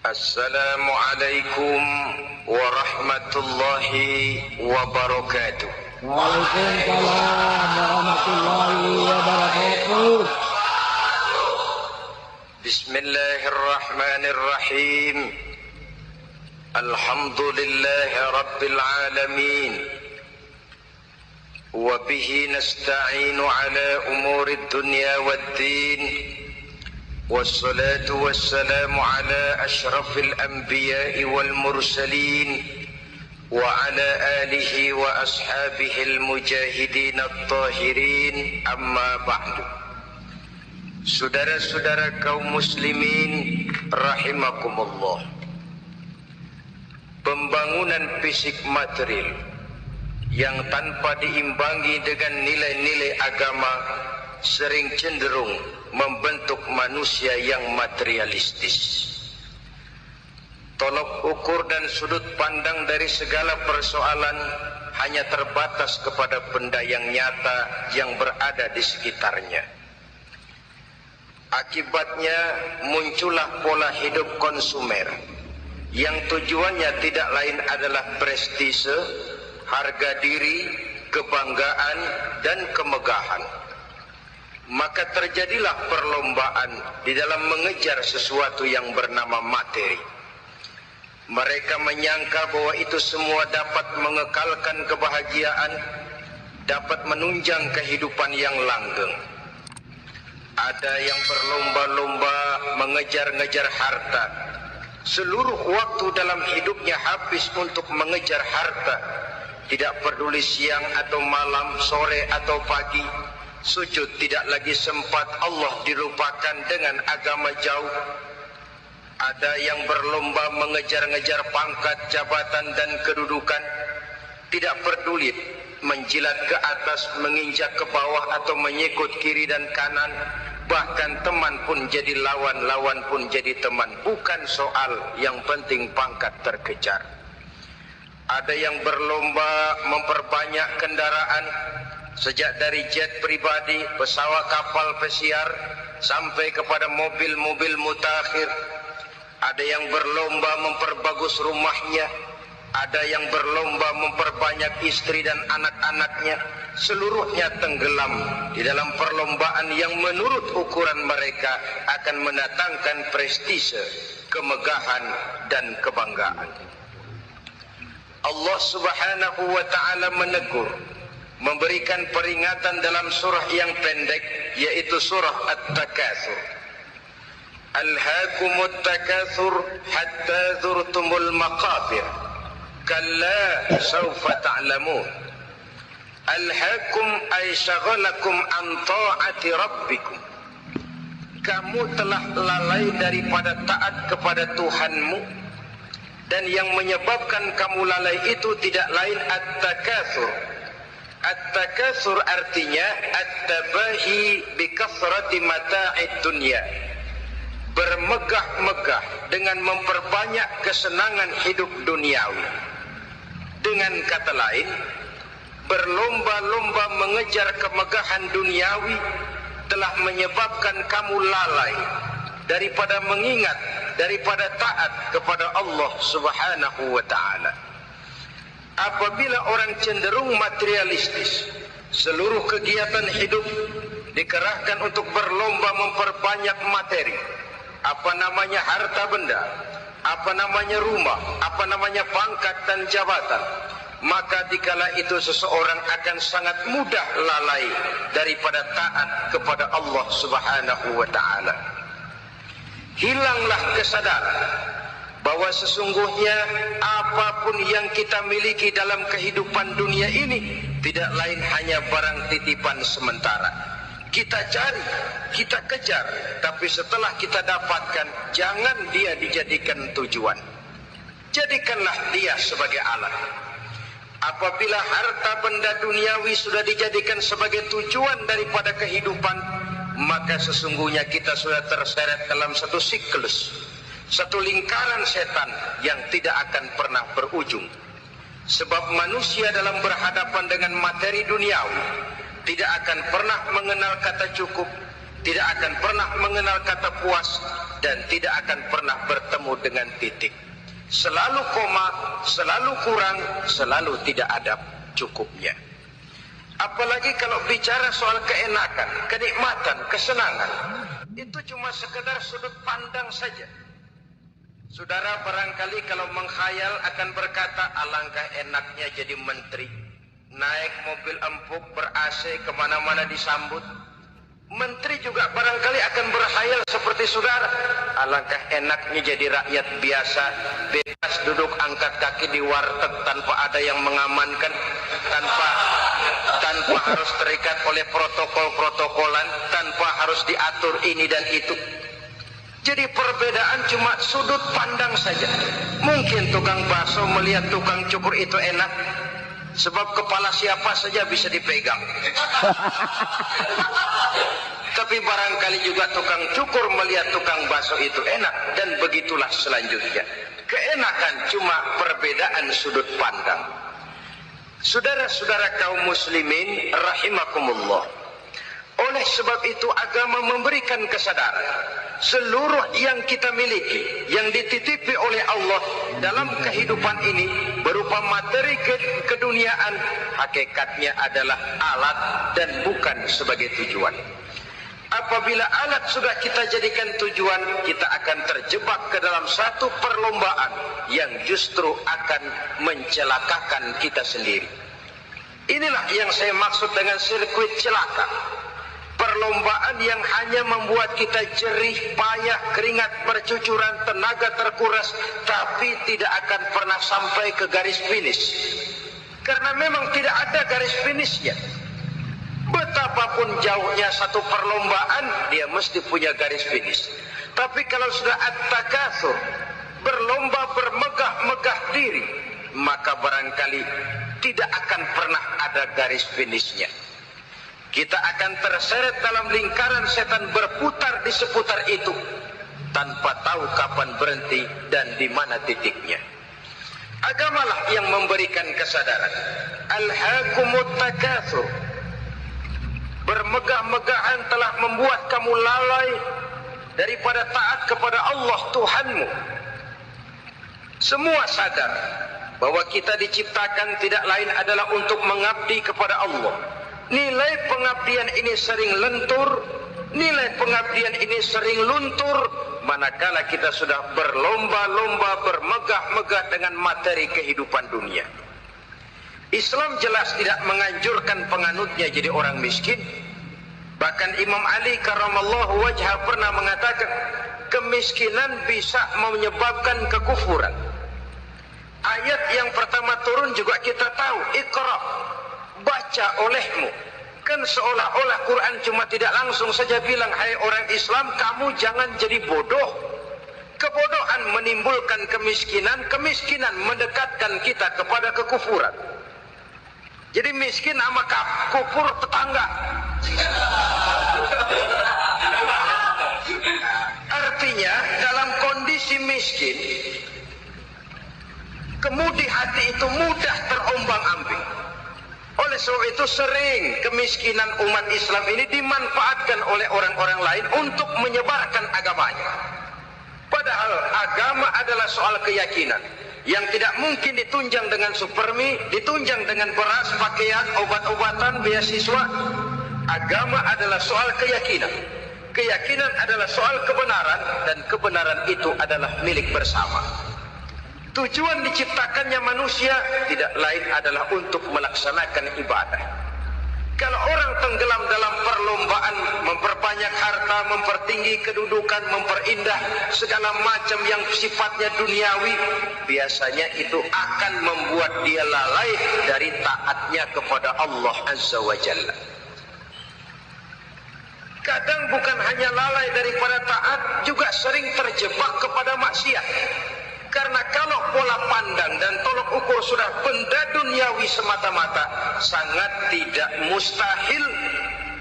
Assalamualaikum warahmatullahi wabarakatuh. Waalaikumsalam warahmatullahi wabarakatuh. Bismillahirrahmanirrahim. Alhamdulillahi rabbil alamin. Wa bihi nasta'inu ala umuri dunya waddin. Wassalatu wassalamu ala ashrafil anbiya'i wal mursalin wa ala alihi wa ashabihil mujahidin at-tahirin, amma ba'du. Saudara-saudara kaum muslimin rahimakumullah, pembangunan fisik material yang tanpa diimbangi dengan nilai-nilai agama sering cenderung membentuk manusia yang materialistis. Tolok ukur dan sudut pandang dari segala persoalan hanya terbatas kepada benda yang nyata yang berada di sekitarnya. Akibatnya muncullah pola hidup konsumer yang tujuannya tidak lain adalah prestise, harga diri, kebanggaan, dan kemegahan. Maka terjadilah perlombaan di dalam mengejar sesuatu yang bernama materi. Mereka menyangka bahwa itu semua dapat mengekalkan kebahagiaan, dapat menunjang kehidupan yang langgeng. Ada yang berlomba-lomba mengejar-ngejar harta. Seluruh waktu dalam hidupnya habis untuk mengejar harta. Tidak peduli siang atau malam, sore atau pagi. Sujud tidak lagi sempat, Allah dilupakan dengan agama jauh. Ada yang berlomba mengejar-ngejar pangkat, jabatan, dan kedudukan. Tidak peduli menjilat ke atas, menginjak ke bawah, atau menyikut kiri dan kanan. Bahkan teman pun jadi lawan, lawan pun jadi teman. Bukan soal, yang penting pangkat terkejar. Ada yang berlomba memperbanyak kendaraan, sejak dari jet pribadi, pesawat, kapal pesiar, sampai kepada mobil-mobil mutakhir. Ada yang berlomba memperbagus rumahnya, ada yang berlomba memperbanyak istri dan anak-anaknya. Seluruhnya tenggelam di dalam perlombaan yang menurut ukuran mereka akan mendatangkan prestise, kemegahan, dan kebanggaan. Allah Subhanahu wa ta'ala menegur, memberikan peringatan dalam surah yang pendek, yaitu surah At-Takatsur. Alhaakumut takatsur hatta zurtumul maqabir kalla sawfa ta'lamun. Alhaakum ay shaghalakum an ta'ati rabbikum. Kamu telah lalai daripada taat kepada Tuhanmu, dan yang menyebabkan kamu lalai itu tidak lain at-takatsur. At-takatsur artinya at-tabahi bi kasrati mata'id dunya. Bermegah-megah dengan memperbanyak kesenangan hidup duniawi. Dengan kata lain, berlomba-lomba mengejar kemegahan duniawi telah menyebabkan kamu lalai daripada mengingat, daripada taat kepada Allah Subhanahu wa ta'ala. Apabila orang cenderung materialistis, seluruh kegiatan hidup dikerahkan untuk berlomba memperbanyak materi. Apa namanya harta benda, apa namanya rumah, apa namanya pangkat dan jabatan. Maka dikala itu seseorang akan sangat mudah lalai daripada taat kepada Allah Subhanahu wa ta'ala. Hilanglah kesadaran bahwa sesungguhnya apapun yang kita miliki dalam kehidupan dunia ini tidak lain hanya barang titipan sementara. Kita cari, kita kejar, tapi setelah kita dapatkan, jangan dia dijadikan tujuan. Jadikanlah dia sebagai alat. Apabila harta benda duniawi sudah dijadikan sebagai tujuan daripada kehidupan, maka sesungguhnya kita sudah terseret dalam satu siklus, satu lingkaran setan yang tidak akan pernah berujung. Sebab manusia dalam berhadapan dengan materi duniawi tidak akan pernah mengenal kata cukup, tidak akan pernah mengenal kata puas, dan tidak akan pernah bertemu dengan titik. Selalu koma, selalu kurang, selalu tidak ada cukupnya. Apalagi kalau bicara soal keenakan, kenikmatan, kesenangan, itu cuma sekedar sudut pandang saja. Saudara barangkali kalau menghayal akan berkata, alangkah enaknya jadi menteri, naik mobil empuk ber-AC kemana-mana disambut. Menteri juga barangkali akan berhayal seperti saudara, alangkah enaknya jadi rakyat biasa, bebas duduk angkat kaki di warteg tanpa ada yang mengamankan, tanpa harus terikat oleh protokol-protokolan, tanpa harus diatur ini dan itu. Jadi perbedaan cuma sudut pandang saja. Mungkin tukang bakso melihat tukang cukur itu enak, sebab kepala siapa saja bisa dipegang. Tapi barangkali juga tukang cukur melihat tukang bakso itu enak, dan begitulah selanjutnya. Keenakan cuma perbedaan sudut pandang. Saudara-saudara kaum muslimin rahimakumullah, oleh sebab itu agama memberikan kesadaran seluruh yang kita miliki, yang dititipi oleh Allah dalam kehidupan ini berupa materi keduniaan, hakikatnya adalah alat dan bukan sebagai tujuan. Apabila alat sudah kita jadikan tujuan, kita akan terjebak ke dalam satu perlombaan yang justru akan mencelakakan kita sendiri. Inilah yang saya maksud dengan sirkuit celaka. Perlombaan yang hanya membuat kita jerih, payah, keringat bercucuran, tenaga terkuras, tapi tidak akan pernah sampai ke garis finish. Karena memang tidak ada garis finishnya. Betapapun jauhnya satu perlombaan, dia mesti punya garis finish. Tapi kalau sudah at-takatsur, berlomba bermegah-megah diri, maka barangkali tidak akan pernah ada garis finishnya. Kita akan terseret dalam lingkaran setan berputar di seputar itu, tanpa tahu kapan berhenti dan di mana titiknya. Agamalah yang memberikan kesadaran. Alhaakumut takatsur. Bermegah-megahan telah membuat kamu lalai daripada taat kepada Allah Tuhanmu. Semua sadar bahwa kita diciptakan tidak lain adalah untuk mengabdi kepada Allah. Nilai pengabdian ini sering lentur, nilai pengabdian ini sering luntur, manakala kita sudah berlomba-lomba, bermegah-megah dengan materi kehidupan dunia. Islam jelas tidak menganjurkan penganutnya jadi orang miskin. Bahkan Imam Ali karramallahu wajhah pernah mengatakan, kemiskinan bisa menyebabkan kekufuran. Ayat yang pertama turun juga kita tahu, Iqra, baca olehmu. Kan seolah-olah Quran cuma tidak langsung saja bilang, hai orang Islam, kamu jangan jadi bodoh. Kebodohan menimbulkan kemiskinan, kemiskinan mendekatkan kita kepada kekufuran. Jadi miskin sama kufur tetangga. Artinya dalam kondisi miskin, kemudi hati itu mudah terombang-ambing. Oleh sebab itu sering kemiskinan umat Islam ini dimanfaatkan oleh orang-orang lain untuk menyebarkan agamanya. Padahal agama adalah soal keyakinan yang tidak mungkin ditunjang dengan supermi, ditunjang dengan beras, pakaian, obat-obatan, beasiswa. Agama adalah soal keyakinan. Keyakinan adalah soal kebenaran, dan kebenaran itu adalah milik bersama. Tujuan diciptakannya manusia tidak lain adalah untuk melaksanakan ibadah. Kalau orang tenggelam dalam perlombaan memperbanyak harta, mempertinggi kedudukan, memperindah segala macam yang sifatnya duniawi, biasanya itu akan membuat dia lalai dari taatnya kepada Allah Azza wa Jalla. Kadang bukan hanya lalai daripada taat, juga sering terjebak kepada maksiat. Karena kalau pola pandang dan tolok ukur sudah benda duniawi semata-mata, sangat tidak mustahil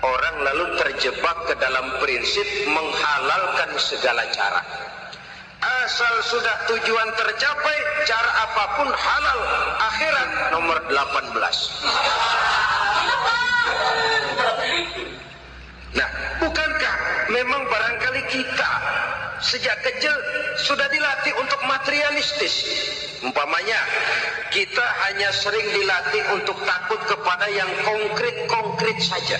orang lalu terjebak ke dalam prinsip menghalalkan segala cara. Asal sudah tujuan tercapai, cara apapun halal. Akhirat nomor 18. Nah, bukankah memang barangkali kita sejak kecil sudah dilatih untuk materialistis. Umpamanya kita hanya sering dilatih untuk takut kepada yang konkret-konkret saja,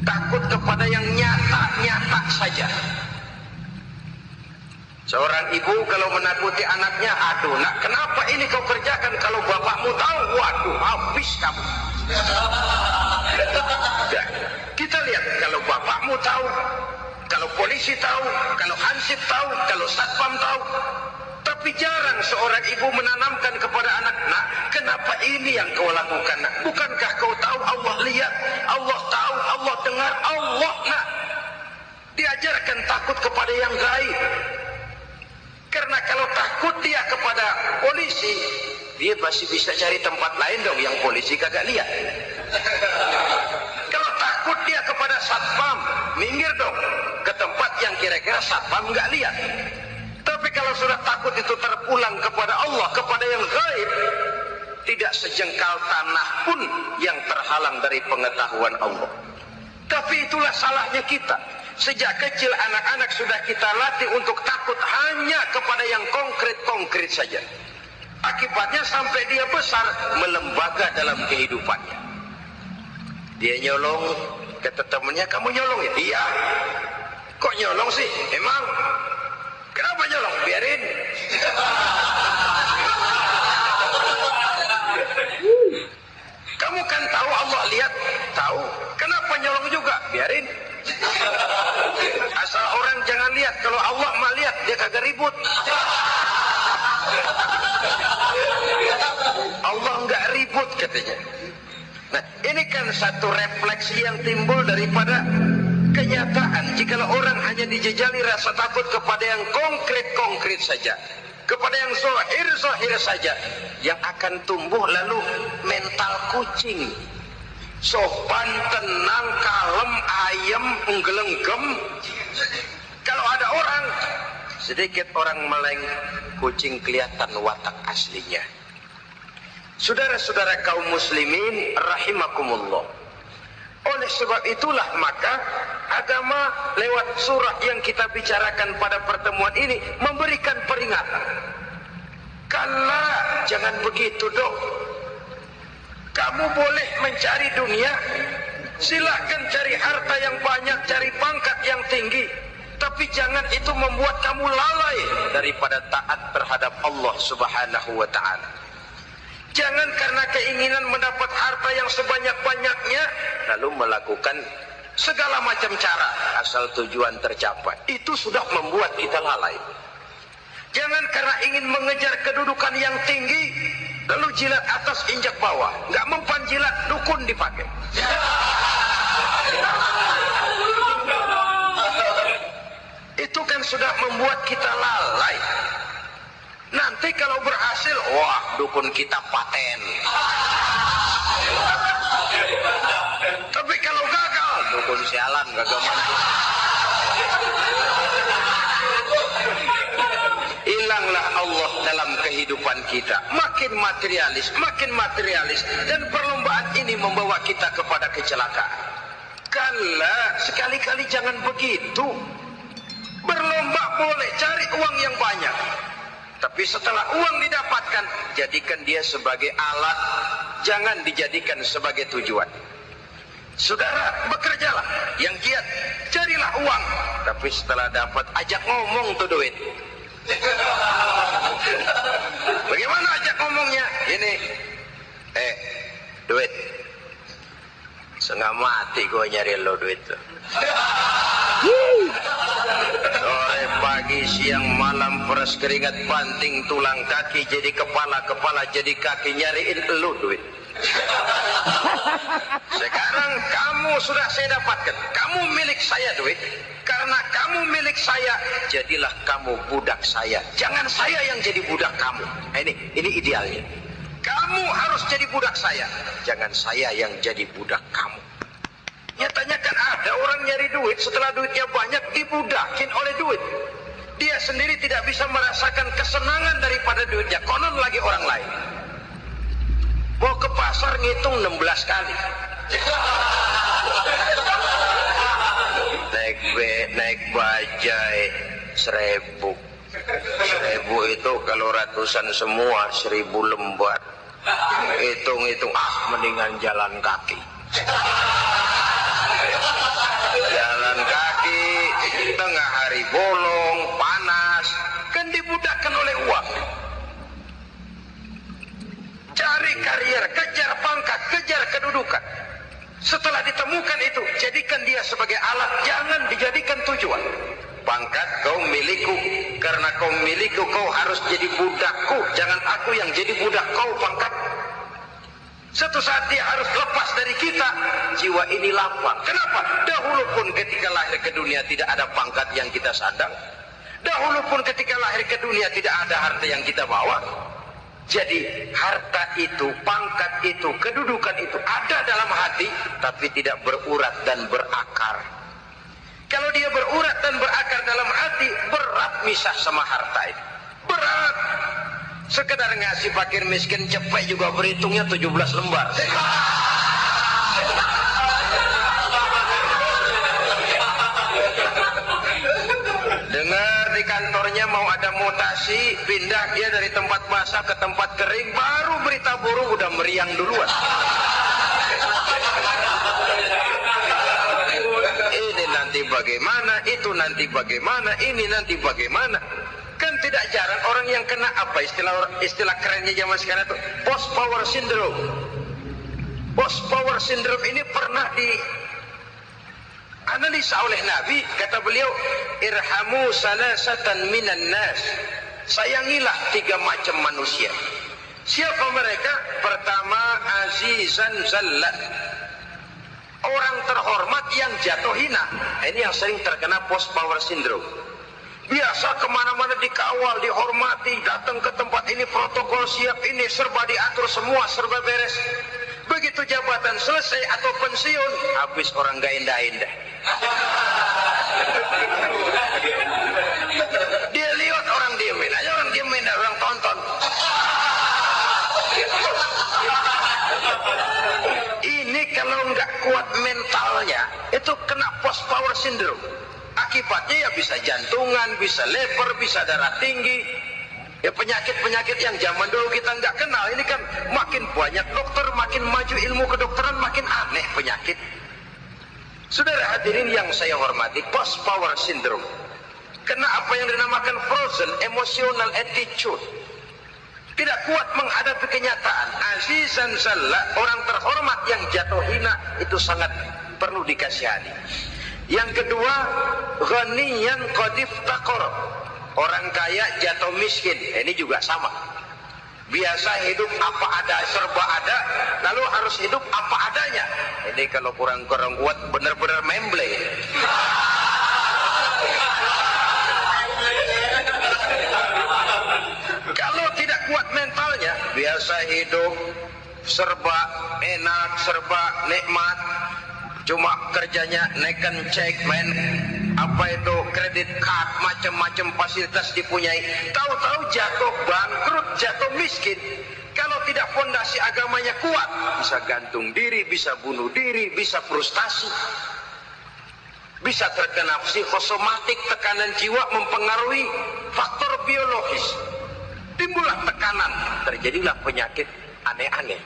takut kepada yang nyata-nyata saja. Seorang ibu kalau menakuti anaknya, aduh nak, kenapa ini kau kerjakan, kalau bapakmu tahu, waduh habis kamu. Nah, kita lihat kalau bapakmu tahu, kalau polisi tahu, kalau hansip tahu, kalau satpam tahu. Tapi jarang seorang ibu menanamkan kepada anak, nak, kenapa ini yang kau lakukan, nak? Bukankah kau tahu Allah lihat, Allah tahu, Allah dengar, Allah, nak. Diajarkan takut kepada yang gaib. Karena kalau takut dia kepada polisi, dia masih bisa cari tempat lain dong yang polisi kagak lihat. Kalau takut dia kepada satpam, minggir dong ke tempat yang kira-kira satpam nggak lihat. Tapi kalau sudah takut itu terpulang kepada Allah, kepada yang gaib, tidak sejengkal tanah pun yang terhalang dari pengetahuan Allah. Tapi itulah salahnya kita. Sejak kecil anak-anak sudah kita latih untuk takut hanya kepada yang konkret-konkret saja. Akibatnya sampai dia besar melembaga dalam kehidupannya. Dia nyolong, kata temannya, kamu nyolong ya? Iya. Kok nyolong sih? Emang? Kenapa nyolong? Biarin. Kamu kan tahu Allah lihat? Tahu. Kenapa nyolong juga? Biarin. Asal orang jangan lihat, kalau Allah mah lihat, dia kagak ribut. Allah enggak ribut katanya. Nah, ini kan satu refleksi yang timbul daripada kenyataan. Jikalau orang hanya dijejali rasa takut kepada yang konkret-konkret saja, kepada yang zahir-zahir saja, yang akan tumbuh lalu mental kucing. Sopan, tenang, kalem, ayem, nggelenggem. Kalau ada orang, sedikit orang meleng, kucing kelihatan watak aslinya. Saudara-saudara kaum muslimin rahimakumullah. Oleh sebab itulah maka agama lewat surah yang kita bicarakan pada pertemuan ini memberikan peringatan. Kala, jangan begitu dong. Kamu boleh mencari dunia, silahkan cari harta yang banyak, cari pangkat yang tinggi, tapi jangan itu membuat kamu lalai daripada taat terhadap Allah Subhanahu wa ta'ala. Jangan karena keinginan mendapat harta yang sebanyak-banyaknya lalu melakukan segala macam cara asal tujuan tercapai. Itu sudah membuat kita lalai. Jangan karena ingin mengejar kedudukan yang tinggi lalu jilat atas injak bawah, nggak mempan jilat dukun dipakai. Itu kan sudah membuat kita lalai. Nanti kalau berhasil, wah dukun kita paten. Tapi kalau gagal, dukun sialan, gagal mati. Hilanglah Allah dalam kehidupan kita. Makin materialis, dan perlombaan ini membawa kita kepada kecelakaan. Kala, sekali-kali jangan begitu. Berlomba boleh, cari uang yang banyak. Tapi setelah uang didapatkan, jadikan dia sebagai alat, jangan dijadikan sebagai tujuan. Saudara, bekerjalah, yang giat, carilah uang. Tapi setelah dapat, ajak ngomong tuh duit. Bagaimana ajak ngomongnya? Ini, duit. Setengah mati gue nyari lo duit tuh. Sore, pagi, siang, malam, peras keringat, banting tulang kaki, jadi kepala, kepala jadi kaki, nyariin lo duit. Sekarang kamu sudah saya dapatkan, kamu milik saya duit. Karena kamu milik saya, jadilah kamu budak saya. Jangan saya yang jadi budak kamu. Ini idealnya. Kamu harus jadi budak saya, jangan saya yang jadi budak kamu. Nyatanya kan ada orang nyari duit, setelah duitnya banyak dibudakin oleh duit. Dia sendiri tidak bisa merasakan kesenangan daripada duitnya, konon lagi orang lain. Mau ke pasar ngitung 16 kali. Naik bajai, 1000. 1000 itu kalau ratusan semua 1000 lembar. Hitung-hitung, mendingan jalan kaki. Jalan kaki, tengah hari bolong, panas, kan dibudakkan oleh uang. Cari karier, kejar pangkat, kejar kedudukan. Setelah ditemukan itu, jadikan dia sebagai alat, jangan dijadikan tujuan. Pangkat kau milikku, karena kau milikku kau harus jadi budakku, jangan aku yang jadi budak kau pangkat. Suatu saat dia harus lepas dari kita, jiwa ini lapang. Kenapa? Dahulu pun ketika lahir ke dunia tidak ada pangkat yang kita sandang. Dahulu pun ketika lahir ke dunia tidak ada harta yang kita bawa. Jadi harta itu, pangkat itu, kedudukan itu ada dalam hati, tapi tidak berurat dan berakar. Kalau dia berurat dan berakar dalam hati, berat misah sama harta itu. Berat. Sekedar ngasih fakir miskin cepet juga berhitungnya 17 lembar. Dengar di kantornya mau ada mutasi, pindah dia dari tempat basah ke tempat kering, baru berita buruk udah meriang duluan. Ini nanti bagaimana, itu nanti bagaimana, ini nanti bagaimana. Kan tidak jarang orang yang kena apa istilah kerennya zaman sekarang itu post power syndrome. Post power syndrome ini pernah dianalisa oleh Nabi, kata beliau, irhamu salasatan minan nas. Sayangilah 3 macam manusia. Siapa mereka? Pertama, azizan zallat. Orang terhormat yang jatuh hina. Ini yang sering terkena post power syndrome. Biasa kemana-mana dikawal, dihormati, datang ke tempat ini protokol siap, ini serba diatur semua, serba beres. Begitu jabatan selesai atau pensiun, habis orang gak indah-indah. Dia lihat orang diemin aja, orang diemin, orang tonton. Ini kalau nggak kuat mentalnya, itu kena post power syndrome. Akibatnya ya bisa jantungan, bisa lever, bisa darah tinggi. Ya penyakit-penyakit yang zaman dulu kita nggak kenal. Ini kan makin banyak dokter, makin maju ilmu kedokteran, makin aneh penyakit. Saudara hadirin yang saya hormati, post power syndrome. Kena apa yang dinamakan frozen emotional attitude. Tidak kuat menghadapi kenyataan. Azizan zalla, orang terhormat yang jatuh hina, itu sangat perlu dikasihani. Yang kedua, ghaniyan qad iftaqara. Orang kaya jatuh miskin. Ini juga sama. Biasa hidup apa ada, serba ada, lalu harus hidup apa adanya. Ini kalau kurang-kurang kuat benar-benar memble. Kalau tidak kuat mentalnya, biasa hidup serba enak, serba nikmat, cuma kerjanya neken cek, main apa itu kredit card, macam-macam fasilitas dipunyai. Tahu-tahu jatuh bangkrut, jatuh miskin. Kalau tidak fondasi agamanya kuat, bisa gantung diri, bisa bunuh diri, bisa frustasi, bisa terkena psikosomatik, tekanan jiwa mempengaruhi faktor biologis. Timbullah tekanan, terjadilah penyakit aneh-aneh.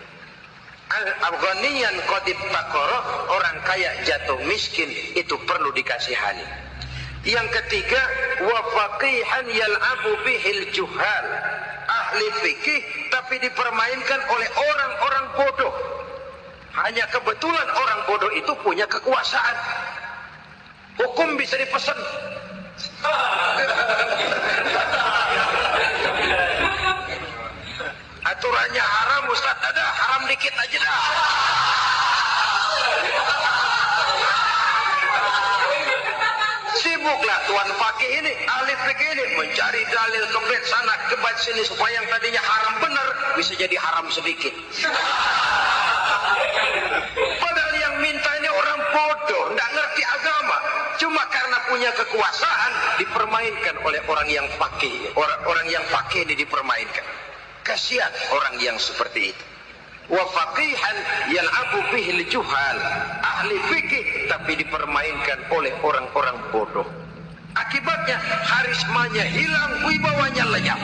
Al-ghaniyan qad iftaqara, orang kaya jatuh miskin, itu perlu dikasihani. Yang ketiga, wa faqihan yal'abu bihil juhal. Ahli fikih tapi dipermainkan oleh orang-orang bodoh. Hanya kebetulan orang bodoh itu punya kekuasaan. Hukum bisa dipesan. Aturannya haram, Ustaz, ada haram dikit aja dah. Sibuklah tuan fakih ini, ahli fikih ini mencari dalil kebet sana kebet sini supaya yang tadinya haram benar bisa jadi haram sedikit. Padahal yang minta ini orang bodoh, nggak ngerti agama, cuma karena punya kekuasaan dipermainkan oleh orang yang fakih. Orang yang fakih ini dipermainkan. Kasihan orang yang seperti itu. Wa faqihan yal'abu bihil juhal. Ahli fikih tapi dipermainkan oleh orang-orang bodoh. Akibatnya harismanya hilang, wibawanya lenyap.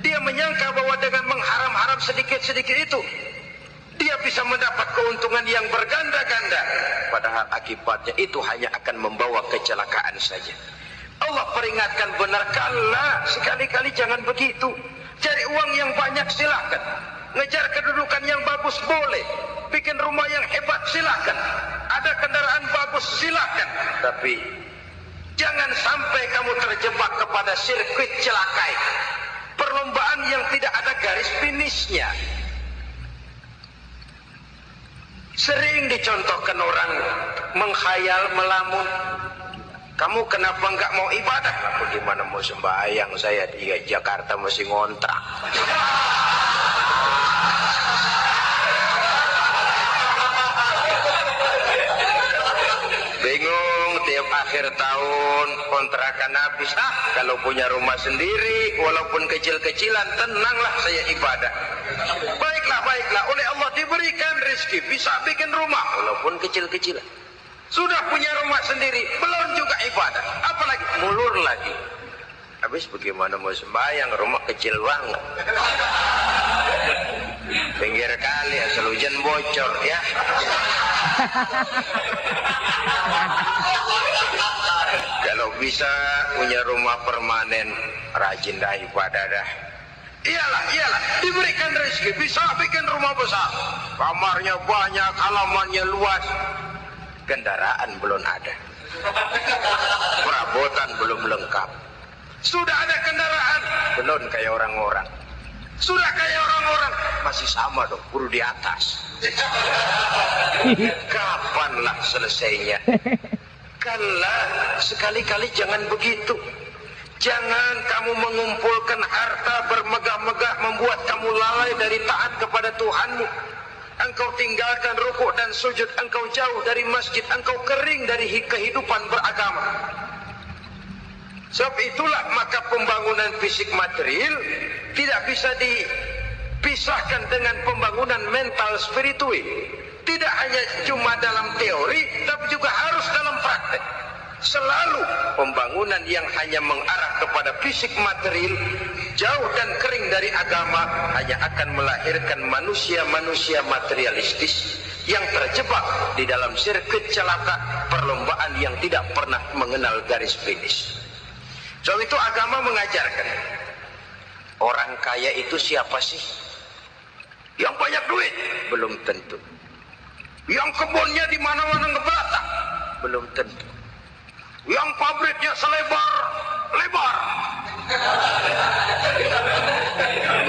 Dia menyangka bahwa dengan mengharam-haram sedikit-sedikit itu dia bisa mendapat keuntungan yang berganda-ganda. Padahal akibatnya itu hanya akan membawa kecelakaan saja. Allah peringatkan benar, kala sekali-kali jangan begitu. Cari uang yang banyak silakan, ngejar kedudukan yang bagus boleh, bikin rumah yang hebat silakan, ada kendaraan bagus silakan, tapi jangan sampai kamu terjebak kepada sirkuit celakai, perlombaan yang tidak ada garis finishnya. Sering dicontohkan orang menghayal, melamun, kamu kenapa nggak mau ibadah? Aku gimana mau sembahyang, saya di Jakarta masih ngontrak. Bingung, tiap akhir tahun kontrakan habis. Kalau punya rumah sendiri walaupun kecil-kecilan, tenanglah saya ibadah. Baiklah, oleh Allah diberikan rezeki bisa bikin rumah walaupun kecil-kecilan. Sudah punya rumah sendiri, belum juga ibadah, apalagi mulur lagi. Habis bagaimana mau sembahyang, rumah kecil banget, pinggir kali, asal hujan bocor ya. Kalau bisa punya rumah permanen, rajin dah ibadah dah. Iyalah, diberikan rezeki bisa bikin rumah besar, kamarnya banyak, halamannya luas, kendaraan belum ada, perabotan belum lengkap. Sudah ada kendaraan, belum kayak orang-orang. Sudah kayak orang-orang, masih sama dong, buru di atas. Kapanlah selesainya? Kala sekali-kali jangan begitu. Jangan kamu mengumpulkan harta bermegah-megah membuat kamu lalai dari taat kepada Tuhanmu. Engkau tinggalkan rukuk dan sujud, engkau jauh dari masjid, engkau kering dari kehidupan beragama. Sebab itulah maka pembangunan fisik material tidak bisa dipisahkan dengan pembangunan mental spiritual. Tidak hanya cuma dalam teori, tapi juga harus dalam praktek. Selalu pembangunan yang hanya mengarah kepada fisik material, jauh dan kering dari agama, hanya akan melahirkan manusia-manusia materialistis yang terjebak di dalam sirkuit celaka perlombaan yang tidak pernah mengenal garis finish. Sebab itu agama mengajarkan, orang kaya itu siapa sih? Yang banyak duit? Belum tentu. Yang kebunnya di mana-mana ngebelata? Belum tentu. Yang pabriknya selebar-lebar?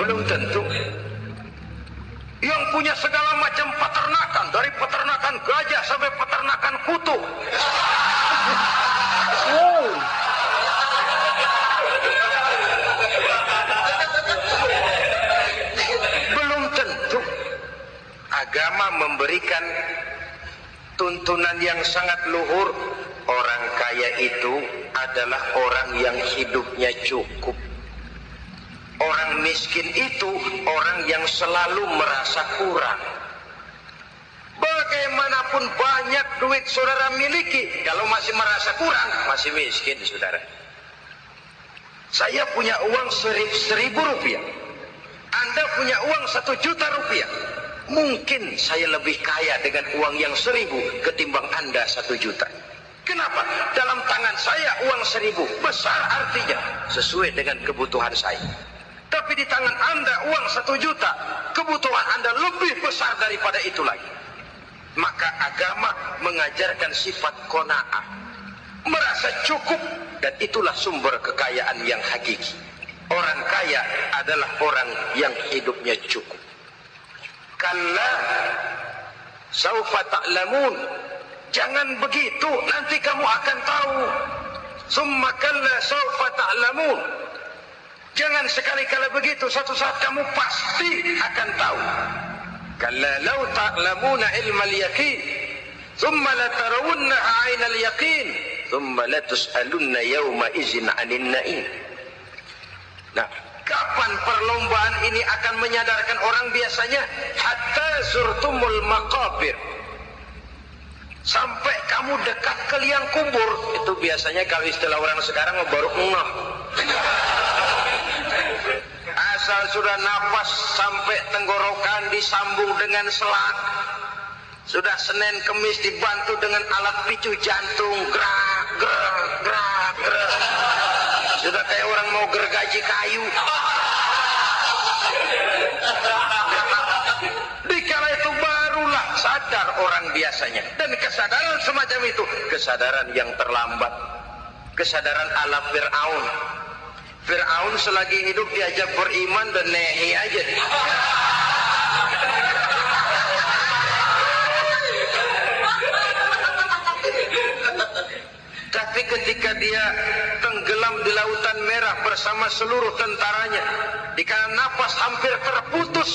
Belum tentu. Yang punya segala macam peternakan, dari peternakan gajah sampai peternakan kutu? Belum tentu. Agama memberikan tuntunan yang sangat luhur. Orang kaya itu adalah orang yang hidupnya cukup. Orang miskin itu orang yang selalu merasa kurang. Bagaimanapun banyak duit saudara miliki, kalau masih merasa kurang, masih miskin saudara. Saya punya uang 1.000 rupiah, Anda punya uang 1 juta rupiah. Mungkin saya lebih kaya dengan uang yang 1.000 ketimbang Anda 1 juta. Kenapa? Dalam tangan saya uang 1.000 besar, artinya sesuai dengan kebutuhan saya. Tapi di tangan Anda uang 1 juta, kebutuhan Anda lebih besar daripada itu lagi. Maka agama mengajarkan sifat qanaah, merasa cukup, dan itulah sumber kekayaan yang hakiki. Orang kaya adalah orang yang hidupnya cukup. Kalla saufa ta'lamun, jangan begitu, nanti kamu akan tahu. Summa kalla saufa ta'lamun, jangan sekali-kali begitu, suatu saat kamu pasti akan tahu. Kalla law ta'lamuna ilmal yaqin, thumma latarawunnaha 'ainal yaqin, thumma latus'alunna yawma idzin 'anil na'im. Nah, kapan perlombaan ini akan menyadarkan orang biasanya? Hatta zurtumul maqabir, sampai kamu dekat ke liang kubur. Itu biasanya kalau istilah orang sekarang baru ngeh. Asal sudah napas sampai tenggorokan disambung dengan selang, sudah Senin Kemis dibantu dengan alat picu jantung, gerak gerak gerak gerak, sudah kayak orang mau gergaji kayu. Dikala itu barulah sadar orang biasanya. Dan kesadaran semacam itu kesadaran yang terlambat, kesadaran ala Fir'aun. Fir'aun selagi hidup diajak beriman dan nehi aja. Tapi ketika dia tenggelam di lautan merah bersama seluruh tentaranya, dikala napas hampir terputus,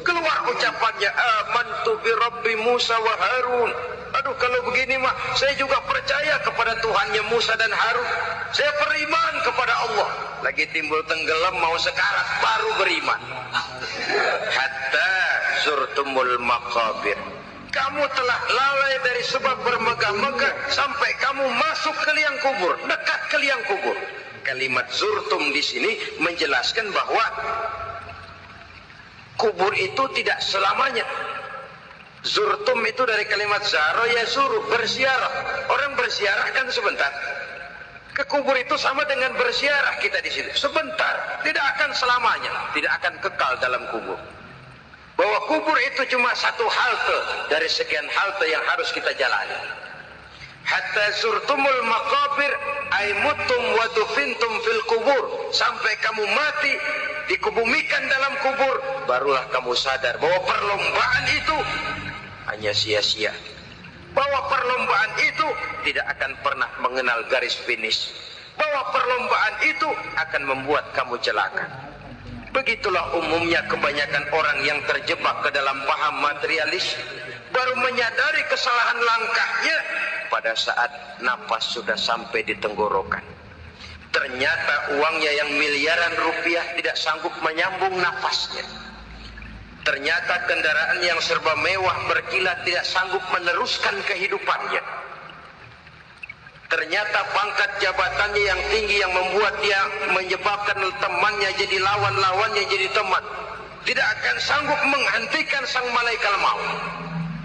keluar ucapannya, amantu bi Rabbi Musa wa Harun. Aduh, kalau begini mah saya juga percaya kepada Tuhannya Musa dan Harun. Saya beriman kepada Allah. Lagi timbul tenggelam mau sekarat baru beriman. Hatta zurtumul maqabir. Kamu telah lalai dari sebab bermegah-megah sampai kamu masuk ke liang kubur, dekat ke liang kubur. Kalimat zurtum di sini menjelaskan bahwa kubur itu tidak selamanya. Zurtum itu dari kalimat zaro ya zuru, berziarah. Orang berziarah kan sebentar. Ke kubur itu sama dengan berziarah kita di sini. Sebentar, tidak akan selamanya, tidak akan kekal dalam kubur. Bahwa kubur itu cuma satu halte dari sekian halte yang harus kita jalani. Hatta zurtumul maqabir ay mutum wa dufintum fil kubur, sampai kamu mati dikubumikan dalam kubur, barulah kamu sadar bahwa perlombaan itu hanya sia-sia, bahwa perlombaan itu tidak akan pernah mengenal garis finish, bahwa perlombaan itu akan membuat kamu celaka. Begitulah umumnya kebanyakan orang yang terjebak ke dalam paham materialis, baru menyadari kesalahan langkahnya pada saat napas sudah sampai di tenggorokan. Ternyata uangnya yang miliaran rupiah tidak sanggup menyambung napasnya. Ternyata kendaraan yang serba mewah berkilat tidak sanggup meneruskan kehidupannya. Ternyata pangkat jabatannya yang tinggi yang membuat dia menyebabkan temannya jadi lawan, lawannya jadi teman, tidak akan sanggup menghentikan sang malaikat maut.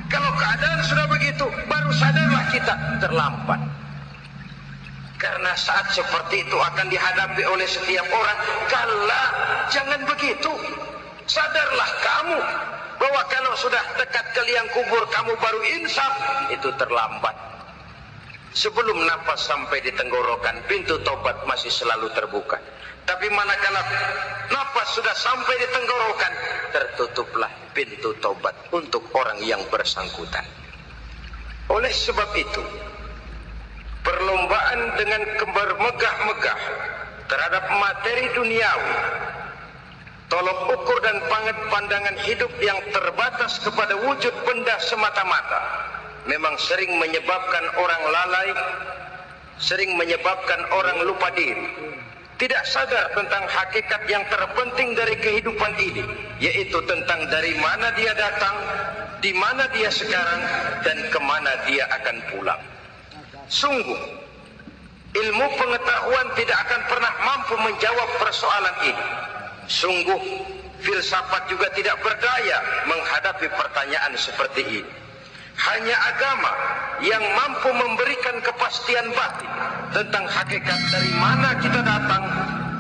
Kalau keadaan sudah begitu, baru sadarlah kita terlambat. Karena saat seperti itu akan dihadapi oleh setiap orang. Kala, jangan begitu. Sadarlah kamu bahwa kalau sudah dekat ke liang kubur kamu baru insaf, itu terlambat. Sebelum napas sampai di tenggorokan, pintu tobat masih selalu terbuka. Tapi manakala napas sudah sampai di tenggorokan, tertutuplah pintu tobat untuk orang yang bersangkutan. Oleh sebab itu, perlombaan dengan bermegah-megah terhadap materi duniawi, tolok ukur dan pandangan hidup yang terbatas kepada wujud benda semata-mata, memang sering menyebabkan orang lalai, sering menyebabkan orang lupa diri, tidak sadar tentang hakikat yang terpenting dari kehidupan ini, yaitu tentang dari mana dia datang, di mana dia sekarang, dan kemana dia akan pulang. Sungguh, ilmu pengetahuan tidak akan pernah mampu menjawab persoalan ini. Sungguh, filsafat juga tidak berdaya menghadapi pertanyaan seperti ini. Hanya agama yang mampu memberikan kepastian batin tentang hakikat dari mana kita datang,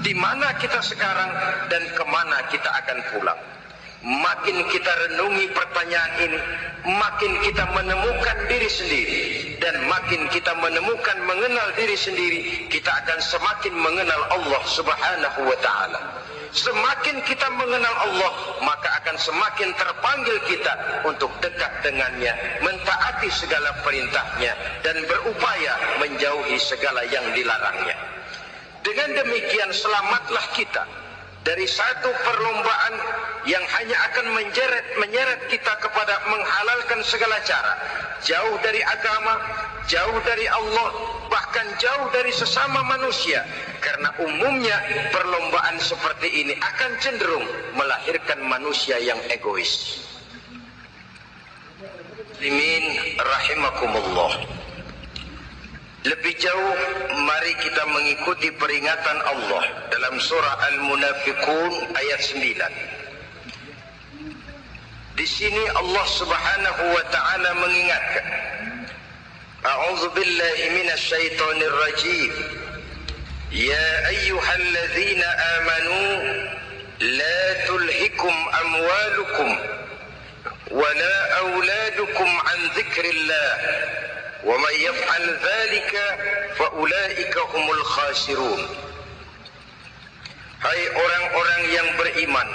di mana kita sekarang, dan kemana kita akan pulang. Makin kita renungi pertanyaan ini, makin kita menemukan diri sendiri. Dan makin kita menemukan mengenal diri sendiri, kita akan semakin mengenal Allah Subhanahu wa ta'ala. Semakin kita mengenal Allah, maka akan semakin terpanggil kita untuk dekat dengannya, mentaati segala perintahnya, dan berupaya menjauhi segala yang dilarangnya. Dengan demikian selamatlah kita dari satu perlombaan yang hanya akan menyeret kita kepada menghalalkan segala cara, jauh dari agama, jauh dari Allah, bahkan jauh dari sesama manusia. Karena umumnya perlombaan seperti ini akan cenderung melahirkan manusia yang egois. Muslimin rahimakumullah. Lebih jauh, mari kita mengikuti peringatan Allah dalam surah Al-Munafiqun ayat 9. Di sini Allah Subhanahu wa taala mengingatkan, A'udzu billahi minasy syaithanir rajim. Ya ayyuhalladzina amanu la tulhikum amwalukum wala auladukum an dzikrillah wa may yaf'al dzalika fa ulaika humul khasirun. Hai orang-orang yang beriman,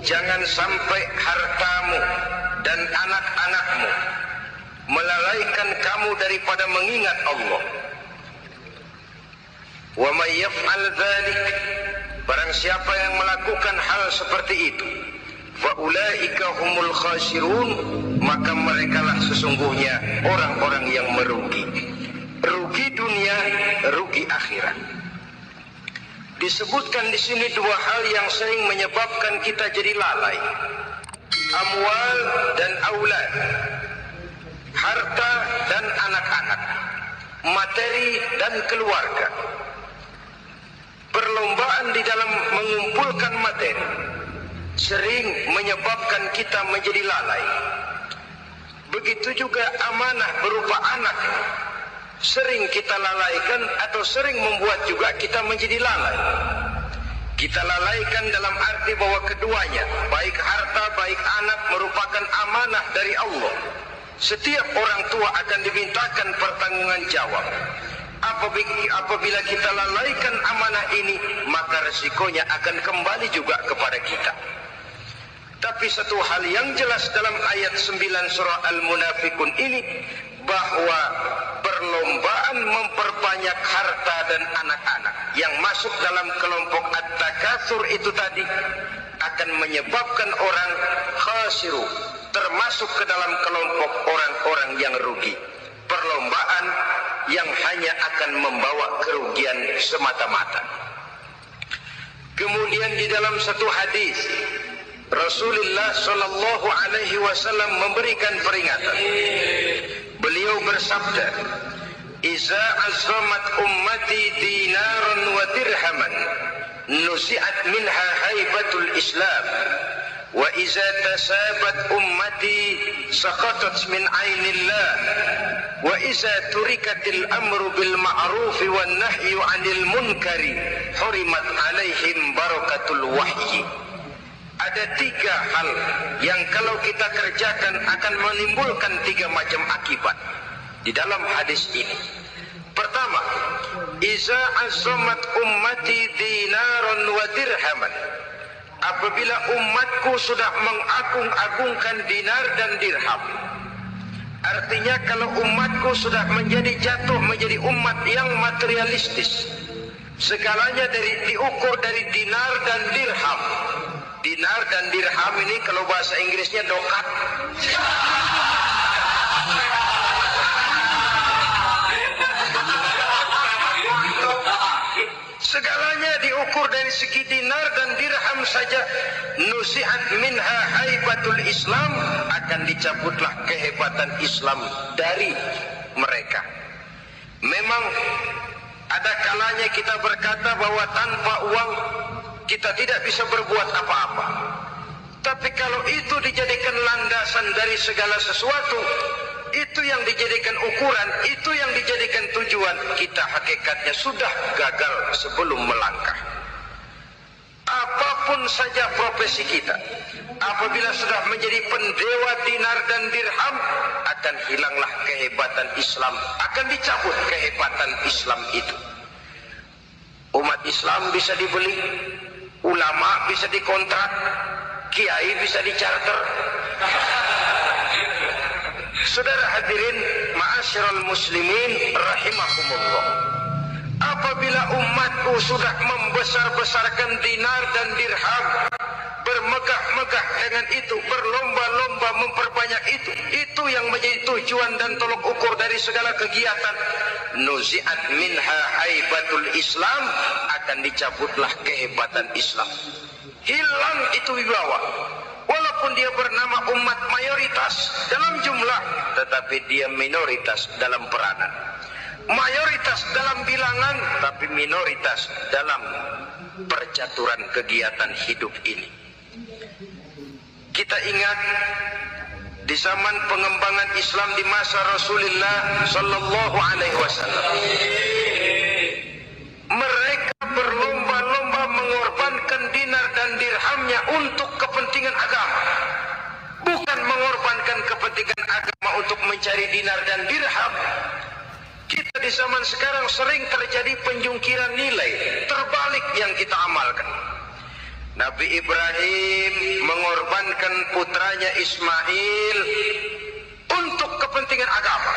jangan sampai hartamu dan anak-anakmu melalaikan kamu daripada mengingat Allah. Wa may yaf'al dzalik, barang siapa yang melakukan hal seperti itu, fa ulaika humul khasirun, maka merekalah sesungguhnya orang-orang yang merugi. Rugi dunia, rugi akhirat. Disebutkan di sini dua hal yang sering menyebabkan kita jadi lalai. Amwal dan aulad. Harta dan anak-anak. Materi dan keluarga. Perlombaan di dalam mengumpulkan materi sering menyebabkan kita menjadi lalai. Begitu juga amanah berupa anak, sering kita lalaikan atau sering membuat juga kita menjadi lalai. Kita lalaikan dalam arti bahwa keduanya, baik harta baik anak, merupakan amanah dari Allah. Setiap orang tua akan dimintakan pertanggungan jawab. Apabila kita lalaikan amanah ini, maka resikonya akan kembali juga kepada kita. Tapi satu hal yang jelas dalam ayat 9 surah Al-Munafiqun ini, bahwa perlombaan memperbanyak harta dan anak-anak yang masuk dalam kelompok at-takatsur itu tadi akan menyebabkan orang khasiru, termasuk ke dalam kelompok orang-orang yang rugi. Perlombaan yang hanya akan membawa kerugian semata-mata. Kemudian di dalam satu hadis Rasulullah sallallahu alaihi wasallam memberikan peringatan. Beliau bersabda, "Iza azamat ummati dinaran wa dirhaman, nusi'at minha haibatul Islam. Wa iza tasabat ummati saqatat min ainillah. Wa iza turikatil amru bil ma'ruf wan nahyu 'anil munkari, hurimat 'alaihim barakatul wahyi." Ada tiga hal yang kalau kita kerjakan akan menimbulkan tiga macam akibat di dalam hadis ini. Pertama, iza azamat ummati dinaran wa dirhaman. Apabila umatku sudah mengagung-agungkan dinar dan dirham, artinya kalau umatku sudah jatuh menjadi umat yang materialistis, segalanya diukur dari dinar dan dirham. Dinar dan dirham ini kalau bahasa Inggrisnya dokat. Segalanya diukur dari segi dinar dan dirham saja. Nusi'at minha haibatul Islam, akan dicabutlah kehebatan Islam dari mereka. Memang ada kalanya kita berkata bahwa tanpa uang kita tidak bisa berbuat apa-apa. Tapi kalau itu dijadikan landasan dari segala sesuatu, itu yang dijadikan ukuran, itu yang dijadikan tujuan, kita hakikatnya sudah gagal sebelum melangkah. Apapun saja profesi kita, apabila sudah menjadi pendewa dinar dan dirham, akan hilanglah kehebatan Islam, akan dicabut kehebatan Islam itu. Umat Islam bisa dibeli, ulama bisa dikontrak, kiai bisa dicarter. Saudara hadirin ma'asyiral muslimin rahimakumullah, apabila umatku sudah membesar-besarkan dinar dan dirham, bermegah-megah dengan itu, berlomba-lomba memperbanyak itu yang menjadi tujuan dan tolok ukur dari segala kegiatan, nuzi'at minha haibatul Islam, akan dicabutlah kehebatan Islam. Hilang itu wibawa. Walaupun walaupun dia bernama umat mayoritas dalam jumlah, tetapi dia minoritas dalam peranan. Mayoritas dalam bilangan, tapi minoritas dalam percaturan kegiatan hidup ini. Kita ingat di zaman pengembangan Islam di masa Rasulullah Sallallahu Alaihi Wasallam, mereka berlomba-lomba mengorbankan dinar dan dirhamnya untuk kepentingan agama, bukan mengorbankan kepentingan agama untuk mencari dinar dan dirham. Kita di zaman sekarang sering terjadi penjungkiran nilai terbalik yang kita amalkan. Nabi Ibrahim mengorbankan putranya Ismail untuk kepentingan agama.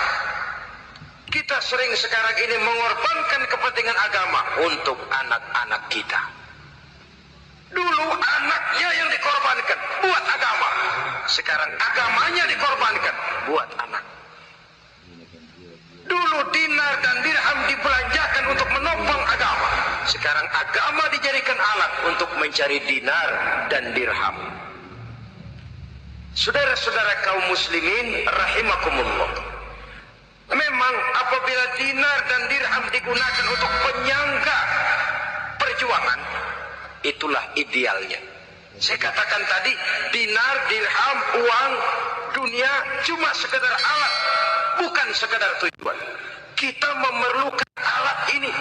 Kita sering sekarang ini mengorbankan kepentingan agama untuk anak-anak kita. Dulu anaknya yang dikorbankan buat agama, sekarang agamanya dikorbankan buat anak. Dulu dinar dan dirham dibelanjakan untuk menopang agama, sekarang agama dijadikan alat untuk mencari dinar dan dirham. Saudara-saudara kaum muslimin rahimakumullah, memang apabila dinar dan dirham digunakan untuk penyangga perjuangan, itulah idealnya. Saya katakan tadi, dinar, dirham, uang, dunia cuma sekedar alat, bukan sekedar tujuan. Kita memerlukan alat ini.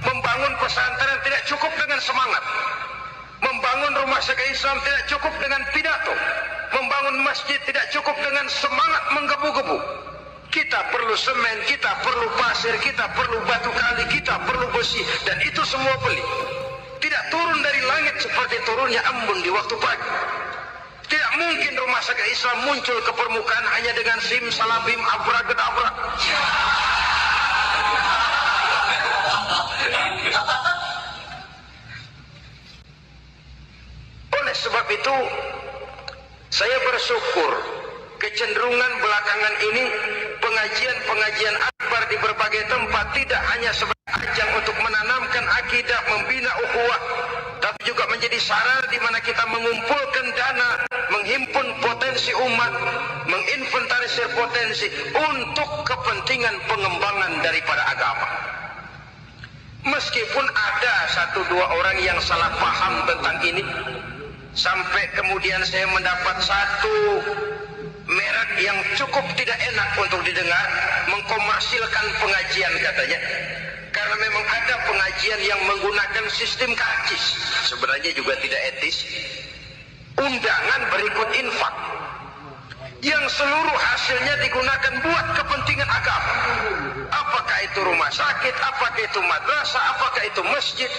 Membangun pesantren tidak cukup dengan semangat. Membangun rumah sakit Islam tidak cukup dengan pidato. Membangun masjid tidak cukup dengan semangat menggebu-gebu. Kita perlu semen, kita perlu pasir, kita perlu batu kali, kita perlu besi, dan itu semua beli. Tidak turun dari langit seperti turunnya embun di waktu pagi. Tidak mungkin rumah sakit Islam muncul ke permukaan hanya dengan simsalabim abrakadabra. Oleh sebab itu, saya bersyukur kecenderungan belakangan ini pengajian-pengajian akbar di berbagai tempat tidak hanya sebagai ajang untuk menanamkan akidah, membina ukhuwah, tapi juga menjadi sarana di mana kita mengumpulkan dana, menghimpun potensi umat, menginventarisir potensi untuk kepentingan pengembangan daripada agama. Meskipun ada satu dua orang yang salah paham tentang ini, sampai kemudian saya mendapat satu merek yang cukup tidak enak untuk didengar, mengkomersilkan pengajian katanya. Karena memang ada pengajian yang menggunakan sistem karcis, sebenarnya juga tidak etis. Undangan berikut infak, yang seluruh hasilnya digunakan buat kepentingan agama. Apakah itu rumah sakit, apakah itu madrasah, apakah itu masjid.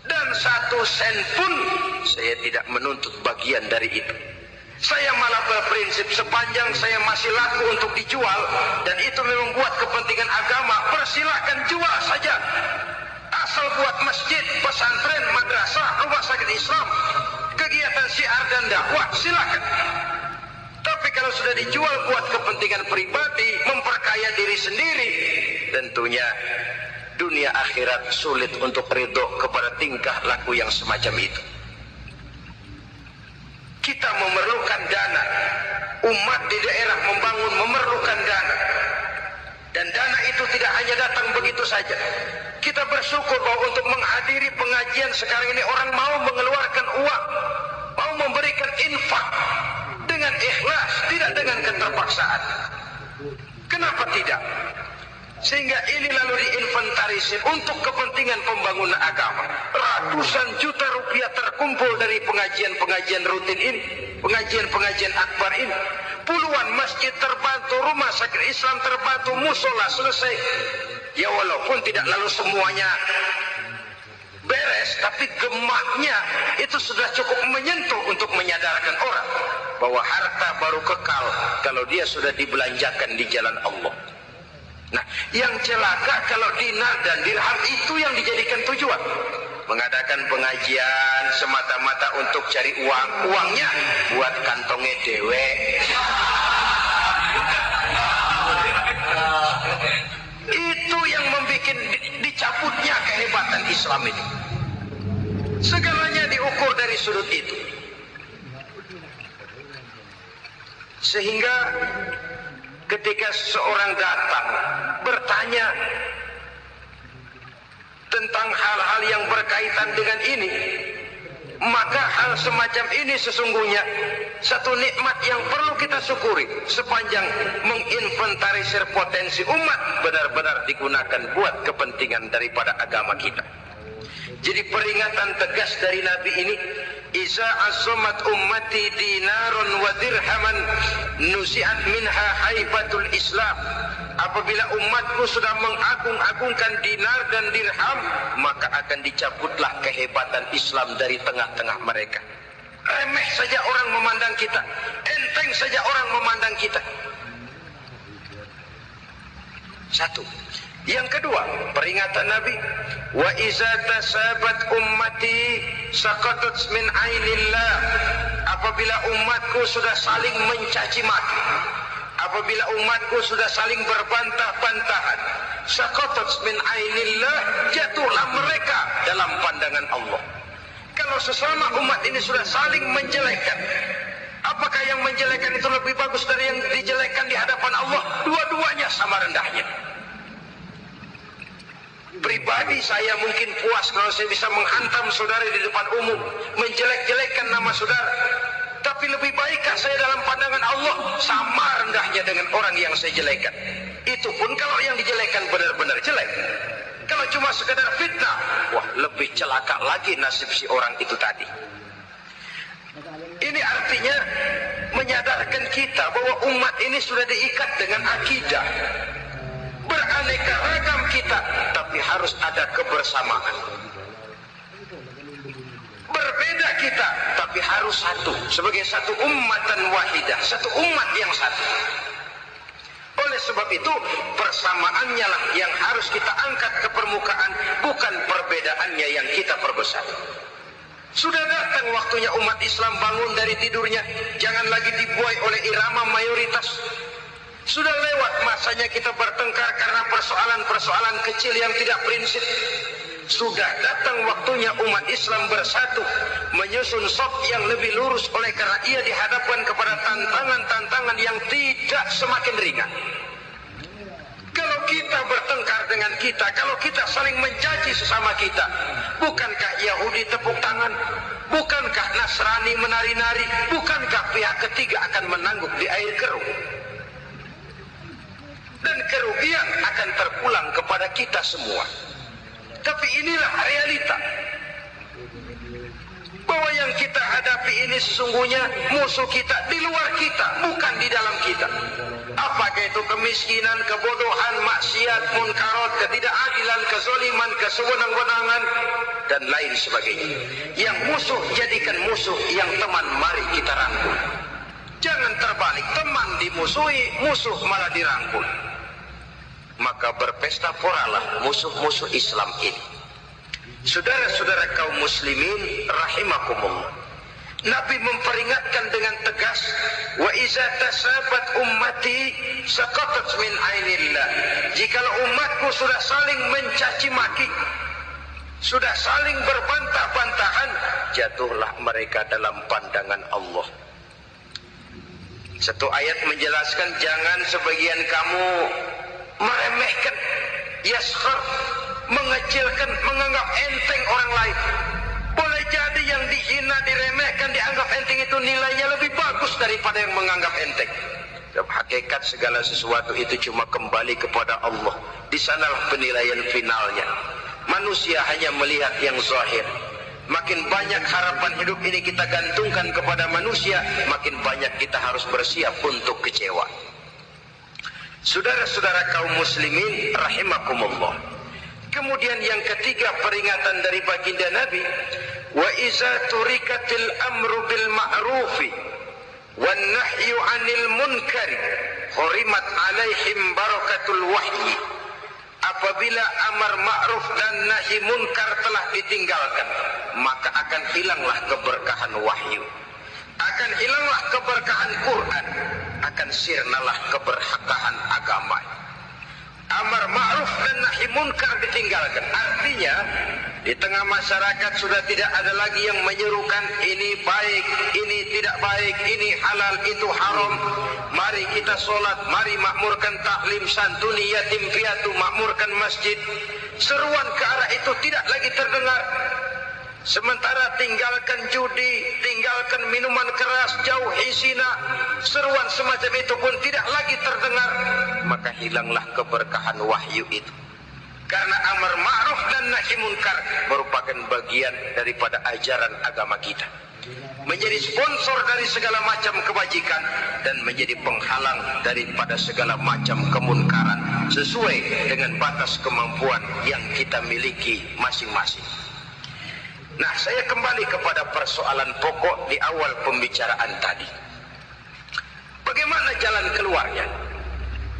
Dan satu sen pun saya tidak menuntut bagian dari itu. Saya malah berprinsip sepanjang saya masih laku untuk dijual dan itu memang buat kepentingan agama, persilahkan jual saja. Asal buat masjid, pesantren, madrasah, rumah sakit Islam, kegiatan syiar dan dakwah, silakan. Tapi kalau sudah dijual buat kepentingan pribadi, memperkaya diri sendiri, tentunya dunia akhirat sulit untuk ridho kepada tingkah laku yang semacam itu. Kita memerlukan dana. Umat di daerah membangun memerlukan dana. Dan dana itu tidak hanya datang begitu saja. Kita bersyukur bahwa untuk menghadiri pengajian sekarang ini orang mau mengeluarkan uang, mau memberikan infak dengan ikhlas, tidak dengan keterpaksaan. Kenapa tidak? Sehingga ini lalu diinventarisir untuk kepentingan pembangunan agama. Ratusan juta rupiah terkumpul dari pengajian-pengajian rutin ini, pengajian-pengajian akbar ini. Puluhan masjid terbantu, rumah sakit Islam terbantu, musola selesai. Ya walaupun tidak lalu semuanya beres, tapi gemaknya itu sudah cukup menyentuh untuk menyadarkan orang bahwa harta baru kekal kalau dia sudah dibelanjakan di jalan Allah. Nah, yang celaka kalau dinar dan dirham itu yang dijadikan tujuan. Mengadakan pengajian semata-mata untuk cari uang. Uangnya buat kantongnya dewe. Itu yang membuat dicabutnya kehebatan Islam itu. Segalanya diukur dari sudut itu. Sehingga ketika seorang datang bertanya tentang hal-hal yang berkaitan dengan ini, maka hal semacam ini sesungguhnya satu nikmat yang perlu kita syukuri sepanjang menginventarisir potensi umat benar-benar digunakan buat kepentingan daripada agama kita. Jadi peringatan tegas dari Nabi ini, iza azamat ummati dinarun wa dirhaman nusi'at minha haibatul Islam. Apabila umatku sudah mengagung-agungkan dinar dan dirham, maka akan dicabutlah kehebatan Islam dari tengah-tengah mereka. Remeh saja orang memandang kita, enteng saja orang memandang kita. Satu. Yang kedua, peringatan Nabi, wa iza tasabat ummati saqatat min ainillah. Apabila umatku sudah saling mencaci maki, apabila umatku sudah saling berbantah-bantahan, saqatat min ainillah, jatuhlah mereka dalam pandangan Allah. Kalau sesama umat ini sudah saling menjelekkan, apakah yang menjelekkan itu lebih bagus dari yang dijelekkan di hadapan Allah? Dua-duanya sama rendahnya. Pribadi saya mungkin puas kalau saya bisa menghantam saudara di depan umum, menjelek-jelekkan nama saudara. Tapi lebih baikkah saya dalam pandangan Allah? Sama rendahnya dengan orang yang saya jelekkan. Itu pun kalau yang dijelekan benar-benar jelek. Kalau cuma sekedar fitnah, wah lebih celaka lagi nasib si orang itu tadi. Ini artinya menyadarkan kita bahwa umat ini sudah diikat dengan akidah. Beraneka ragam kita, tapi harus ada kebersamaan. Berbeda kita, tapi harus satu. Sebagai satu ummatan wahidah, satu umat yang satu. Oleh sebab itu, persamaannya lah yang harus kita angkat ke permukaan, bukan perbedaannya yang kita perbesar. Sudah datang waktunya umat Islam bangun dari tidurnya, jangan lagi dibuai oleh irama mayoritas. Sudah lewat masanya kita bertengkar karena persoalan-persoalan kecil yang tidak prinsip. Sudah datang waktunya umat Islam bersatu, menyusun saf yang lebih lurus oleh karena ia dihadapkan kepada tantangan-tantangan yang tidak semakin ringan. Kalau kita bertengkar dengan kita, kalau kita saling mencaci sesama kita, bukankah Yahudi tepuk tangan? Bukankah Nasrani menari-nari? Bukankah pihak ketiga akan menangguk di air keruh? Dan kerugian akan terpulang kepada kita semua. Tapi inilah realita, bahwa yang kita hadapi ini sesungguhnya musuh kita di luar kita, bukan di dalam kita. Apakah itu kemiskinan, kebodohan, maksiat, munkarat, ketidakadilan, kezaliman, kesewenang-wenangan, dan lain sebagainya. Yang musuh jadikan musuh, yang teman mari kita rangkul. Jangan terbalik, teman dimusuhi, musuh malah dirangkul. Maka berpesta poralah musuh-musuh Islam ini. Saudara-saudara kaum muslimin rahimakumullah, Nabi memperingatkan dengan tegas, wa iza tasabat ummati saqatat min ainillah. Jikalau umatku sudah saling mencaci maki, sudah saling berbantah-bantahan, jatuhlah mereka dalam pandangan Allah. Satu ayat menjelaskan, jangan sebagian kamu meremehkan, yaskhar, mengecilkan, menganggap enteng orang lain. Boleh jadi yang dihina, diremehkan, dianggap enteng itu nilainya lebih bagus daripada yang menganggap enteng. Dalam hakikat segala sesuatu itu cuma kembali kepada Allah. Di sanalah penilaian finalnya. Manusia hanya melihat yang zahir. Makin banyak harapan hidup ini kita gantungkan kepada manusia, makin banyak kita harus bersiap untuk kecewa. Saudara-saudara kaum muslimin rahimakumullah. Kemudian yang ketiga peringatan dari baginda Nabi, wa iza turikatil amru bil ma'rufi wan nahyu 'anil munkari hurimat 'alaihim barakatul wahyi. Apabila amar ma'ruf dan nahi munkar telah ditinggalkan, maka akan hilanglah keberkahan wahyu, akan hilanglah keberkahan Quran, akan sirnalah keberkahan agama, amar ma'ruf dan nahi munkar ditinggalkan. Artinya di tengah masyarakat sudah tidak ada lagi yang menyerukan ini baik, ini tidak baik, ini halal, itu haram. Mari kita sholat, mari makmurkan taklim, santuni yatim piatu, makmurkan masjid. Seruan ke arah itu tidak lagi terdengar. Sementara tinggalkan judi, tinggalkan minuman keras, jauhi zina, seruan semacam itu pun tidak lagi terdengar. Maka hilanglah keberkahan wahyu itu. Karena amar ma'ruf dan nahi munkar merupakan bagian daripada ajaran agama kita. Menjadi sponsor dari segala macam kebajikan dan menjadi penghalang daripada segala macam kemunkaran sesuai dengan batas kemampuan yang kita miliki masing-masing. Nah, saya kembali kepada persoalan pokok di awal pembicaraan tadi. Bagaimana jalan keluarnya?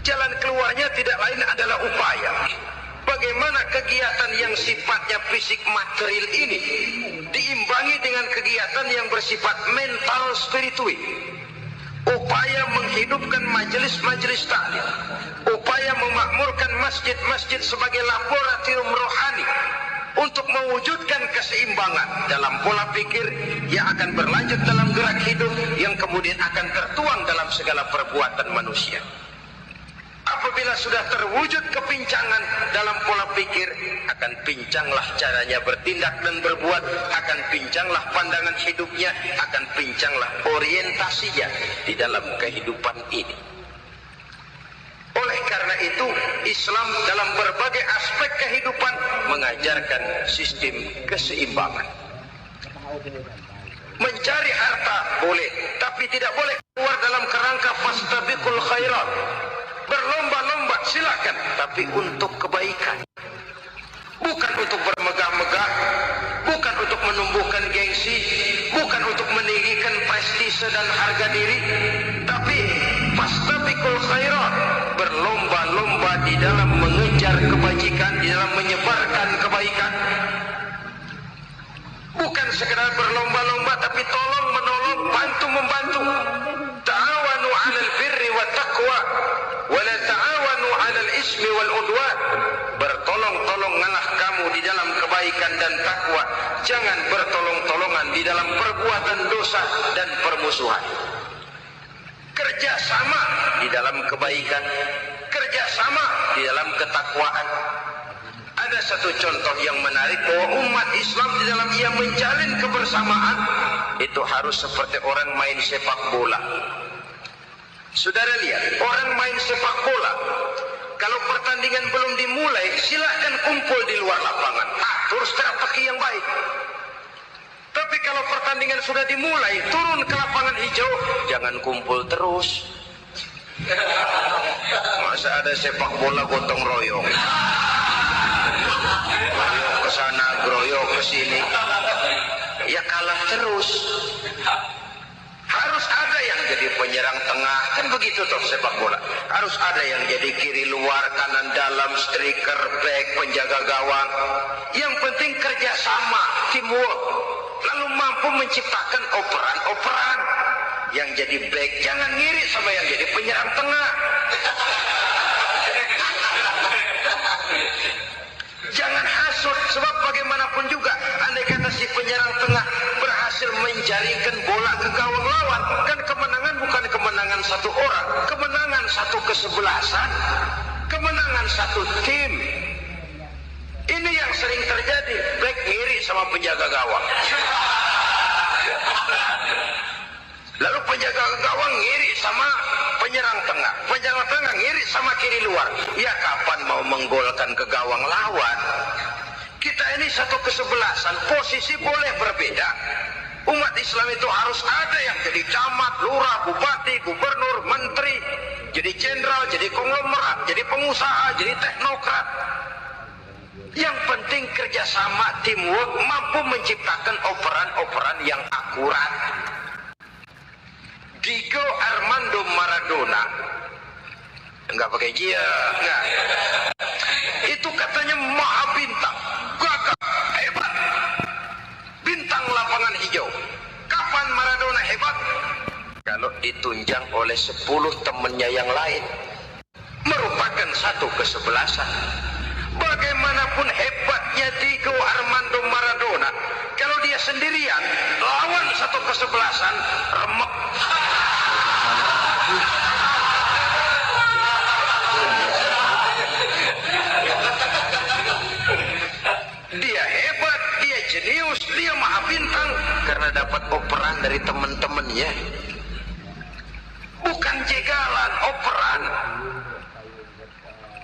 Jalan keluarnya tidak lain adalah upaya. Bagaimana kegiatan yang sifatnya fisik material ini diimbangi dengan kegiatan yang bersifat mental spiritual. Upaya menghidupkan majelis-majelis taklim, upaya memakmurkan masjid-masjid sebagai laboratorium rohani untuk mewujudkan keseimbangan dalam pola pikir yang akan berlanjut dalam gerak hidup yang kemudian akan tertuang dalam segala perbuatan manusia. Apabila sudah terwujud kepincangan dalam pola pikir, akan pincanglah caranya bertindak dan berbuat, akan pincanglah pandangan hidupnya, akan pincanglah orientasinya di dalam kehidupan ini. Oleh karena itu, Islam dalam berbagai aspek kehidupan mengajarkan sistem keseimbangan. Mencari harta boleh, tapi tidak boleh keluar dalam kerangka fastabiqul khairat. Berlomba-lomba silakan, tapi untuk kebaikan. Bukan untuk bermegah-megah, bukan untuk menumbuhkan gengsi, bukan untuk meninggikan prestise dan harga diri, tapi fastabiqul khairat, berlomba-lomba di dalam mengejar kebajikan, di dalam menyebarkan kebaikan. Bukan sekedar berlomba-lomba, tapi tolong menolong, bantu membantu. Ta'awanu 'alal birri wat taqwa wa la ta'awanu 'alal ismi wal udwan. Bertolong-tolonganlah kamu di dalam kebaikan dan takwa, jangan bertolong-tolongan di dalam perbuatan dosa dan permusuhan. Kerjasama di dalam kebaikan, kerjasama di dalam ketakwaan. Ada satu contoh yang menarik bahwa umat Islam di dalam ia menjalin kebersamaan itu harus seperti orang main sepak bola. Saudara lihat, orang main sepak bola, kalau pertandingan belum dimulai, silakan kumpul di luar lapangan, atur strategi yang baik. Tapi kalau pertandingan sudah dimulai, turun ke lapangan hijau, jangan kumpul terus. Masa ada sepak bola gotong royong, groyok ke sana, groyok ke sini, ya kalah terus. Harus ada yang jadi penyerang tengah, kan begitu toh sepak bola. Harus ada yang jadi kiri luar, kanan dalam, striker, back, penjaga gawang. Yang penting kerjasama, teamwork, lalu mampu menciptakan operan-operan. Yang jadi back jangan ngiri sama yang jadi penyerang tengah. Jangan hasut, sebab bagaimanapun juga andai kata si penyerang tengah berhasil menjaringkan bola ke gawang lawan, kan kemenangan bukan kemenangan satu orang, kemenangan satu kesebelasan, kemenangan satu tim. Ini yang sering terjadi, back ngiri sama penjaga gawang, lalu penjaga gawang ngiri sama penyerang tengah, penyerang tengah ngiri sama kiri luar. Ya kapan mau menggolkan ke gawang lawan? Kita ini satu kesebelasan, posisi boleh berbeda. Umat Islam itu harus ada yang jadi camat, lurah, bupati, gubernur, menteri, jadi jenderal, jadi konglomerat, jadi pengusaha, jadi teknokrat. Yang penting kerjasama, teamwork, mampu menciptakan operan-operan yang akurat. Diego Armando Maradona, enggak pakai dia, enggak. Itu katanya maha bintang, gagah, hebat, bintang lapangan hijau. Kapan Maradona hebat? Kalau ditunjang oleh 10 temannya yang lain. Merupakan menciptakan satu kesebelasan. Bagaimanapun hebatnya Diego Armando Maradona, kalau dia sendirian lawan satu kesebelasan, remek. Dia hebat, dia jenius, dia maha bintang karena dapat operan dari teman-temannya. Bukan jegalan, operan.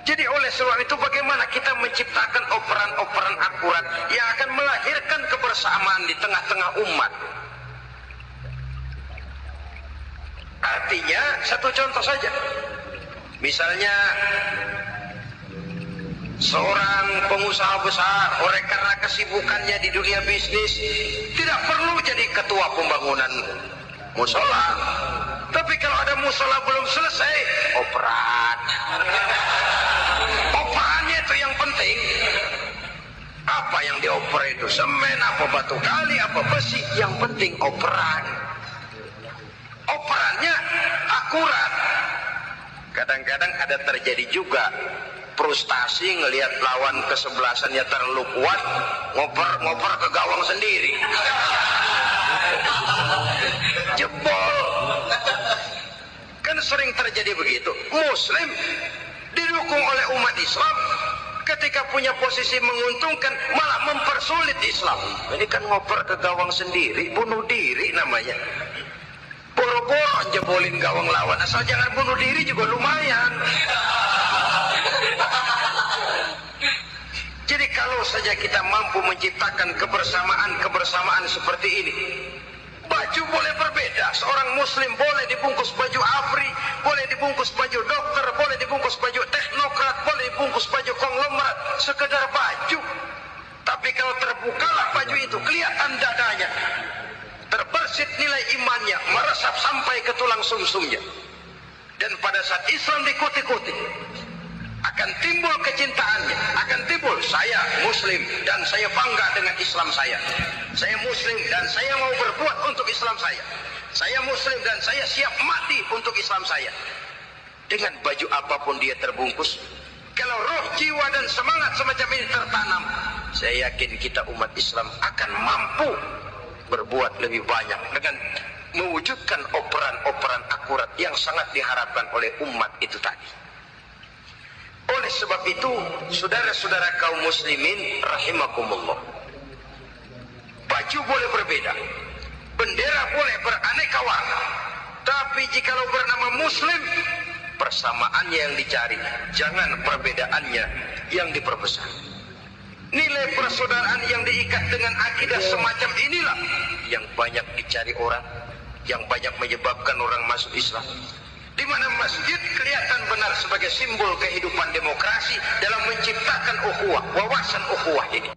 Jadi oleh sebab itu bagaimana kita menciptakan operan-operan akurat yang akan melahirkan kebersamaan di tengah-tengah umat. Artinya satu contoh saja. Misalnya seorang pengusaha besar, oleh karena kesibukannya di dunia bisnis, tidak perlu jadi ketua pembangunan musola. Tapi kalau ada musola belum selesai, operan. Operannya itu yang penting. Apa yang dioper itu? Semen, apa batu kali, apa besi? Yang penting operan. Operannya akurat. Kadang-kadang ada terjadi juga frustasi ngelihat lawan kesebelasannya terlalu kuat, ngoper ke gawang sendiri. Jebol. Kan sering terjadi begitu. Muslim didukung oleh umat Islam, ketika punya posisi menguntungkan malah mempersulit Islam. Ini kan ngoper ke gawang sendiri, bunuh diri namanya. Boro-boro jebolin gawang lawan, asal jangan bunuh diri juga lumayan. Jadi kalau saja kita mampu menciptakan kebersamaan seperti ini, baju boleh berbeda. Seorang muslim boleh dibungkus baju ABRI, boleh dibungkus baju dokter, boleh dibungkus baju teknokrat, boleh dibungkus baju konglomerat, sekedar baju. Tapi kalau terbukalah baju itu, kelihatan dadanya, terbersit nilai imannya, meresap sampai ke tulang sumsumnya. Dan pada saat Islam dikuti-kuti, akan timbul kecintaannya, akan timbul saya muslim dan saya bangga dengan Islam saya. Saya muslim dan saya mau berbuat untuk Islam saya. Saya muslim dan saya siap mati untuk Islam saya. Dengan baju apapun dia terbungkus, kalau roh, jiwa dan semangat semacam ini tertanam, saya yakin kita umat Islam akan mampu berbuat lebih banyak dengan mewujudkan operan-operan akurat yang sangat diharapkan oleh umat itu tadi. Oleh sebab itu, saudara-saudara kaum muslimin rahimakumullah, baju boleh berbeda, bendera boleh beraneka warna, tapi jikalau bernama muslim, persamaannya yang dicari, jangan perbedaannya yang diperbesar. Nilai persaudaraan yang diikat dengan akidah semacam inilah yang banyak dicari orang, yang banyak menyebabkan orang masuk Islam. Di mana masjid kelihatan benar sebagai simbol kehidupan demokrasi dalam menciptakan ukhuwah, wawasan ukhuwah ini.